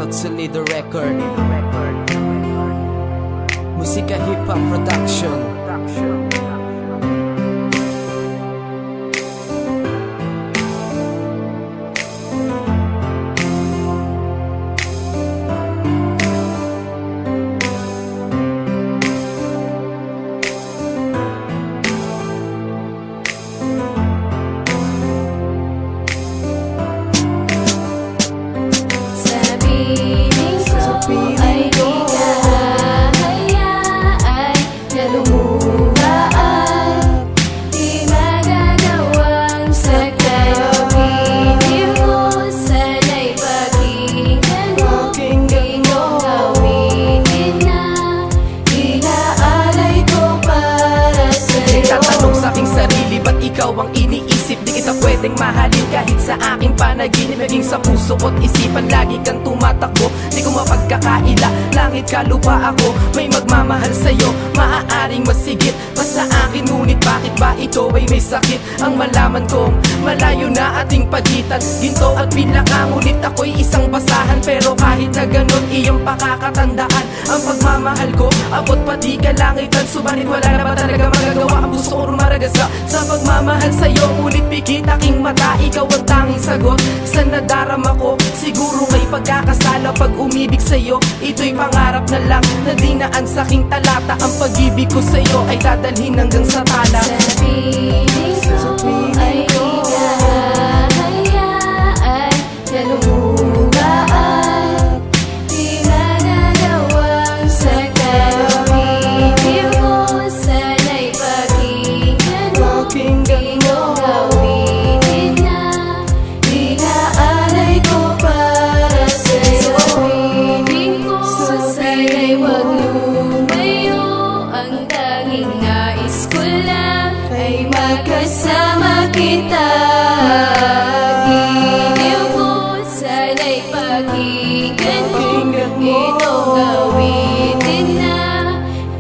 Sound sa Lido Record. Musika Hip Hop Production. Ikaw ang iniisip, di kita pwedeng mahalin kahit sa aking panaginip. Naging sa puso ko't isipan, lagi kang tumatakbo. Di ko mapagkakaila, langit ka lupa ako. May magmamahal sa'yo, maaaring masigit pa sa akin. Ngunit bakit ba ito ay may sakit? Ang malaman kong malayo na ating pagitan, ginto at pilaka, ngunit ako'y isang basahan. Pero kahit na ganun, iyong pakakatandaan ang pagmamahal ko, abot pa di kalangitan. Subalit wala na ba talaga magagawa? Ang puso ko rumaragasa sa pagmamahal sa'yo, ngunit pikit aking mata. Ikaw ang tanging sagot sa nadarama ko. Siguro may pagkakasala pag umibig sa'yo. Ito'y pangarap na lang na dinaan sa aking talata. Ang pag-ibig ko sa'yo ay dadalhin hanggang sa tala. Sa piling ko ay hinahayaan na lumuga at di magagawang sa kalibig mo. Sana'y pakinggan mo, di mo gawin na inaalay ko para sa'yo. Piling ko sana'y wag lumayo, ang tanging nais ko lang ay magkasama kita. Giliw ko, sana'y pakinggan mo, ito gawin din na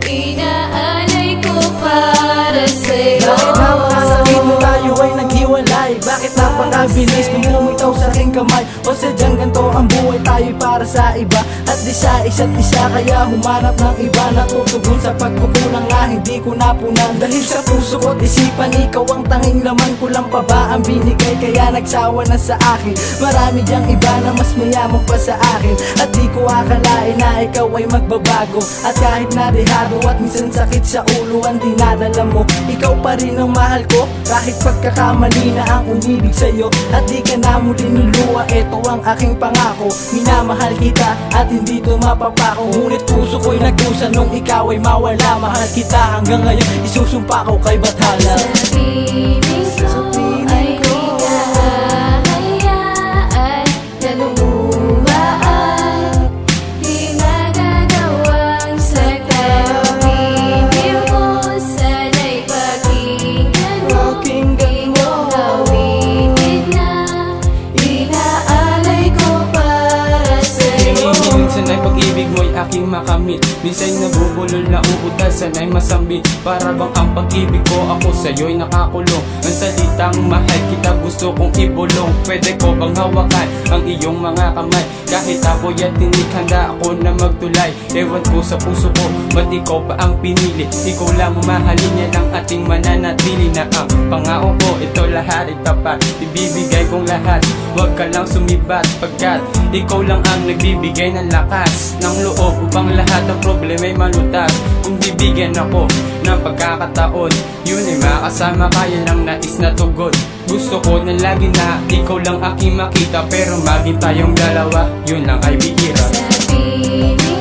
inaalay ko para sa'yo. Bakit napakasakit na tayo ay naghiwalay? Bakit napakabilis nung bumitaw sa aking kamay? O sadyang ganito ang buhay, tayo para sa iba at di sa isa't isa. Kaya humanap ng iba na tutugon sa pagkukulang nga hindi ko napunan. Dahil sa puso ko't isipan, ikaw ang tanging laman. Kulang pa ba ang binigay kaya nagsawa na sa akin? Marami diyang iba na mas mayaman pa sa akin, at di ko akalain na ikaw ay magbabago. At kahit nadehado at minsan sakit sa ulo ang dinadala mo, ikaw pa rin ang mahal ko. Kahit pagkakamali na ang umibig sa'yo at di ka na muli nuluwa, eto ang aking pangako. Minamahal kita at hindi to mapapako. Ngunit puso ko'y nagdusa nung ikaw ay mawala. Mahal kita hanggang ngayon, isusumpa ko kay Bathala. Sa piling ko ay hinahayaan na lumuha at di magagawang sa kalibig mo. Sana'y pakinggan mo, di mo gawin din na inaalay ko para sa'yo. Minsan ay pag-ibig mo'y aking makamit, minsan nabubulol na uutal, sana'y masambit. Para bang ang pag-ibig ko ako sa'yo'y nakakulong. Ang salitang mahal kita gusto kong ibulong. Pwede ko bang hawakan ang iyong mga kamay? Kahit ako'y at tinik, handa ako na magtulay. Ewan ko sa puso ko, ba't ikaw pa ang pinili? Ikaw lang mahalin, yan ang ating mananatili. Na ang pangako ko, ito lahat ay tapat, ibibigay kong lahat. Huwag ka lang sumibat, pagkat ikaw lang ang nagbibigay ng lakas ng loob upang lahat ng problema ay malutas. Kung bibigyan ako ng pagkakataon, yun ay makasama ka, yan ang nais na tugon. Gusto ko na lagi na ikaw lang aking makita, pero maging tayong dalawa, yun lang ay bihira. Sa piling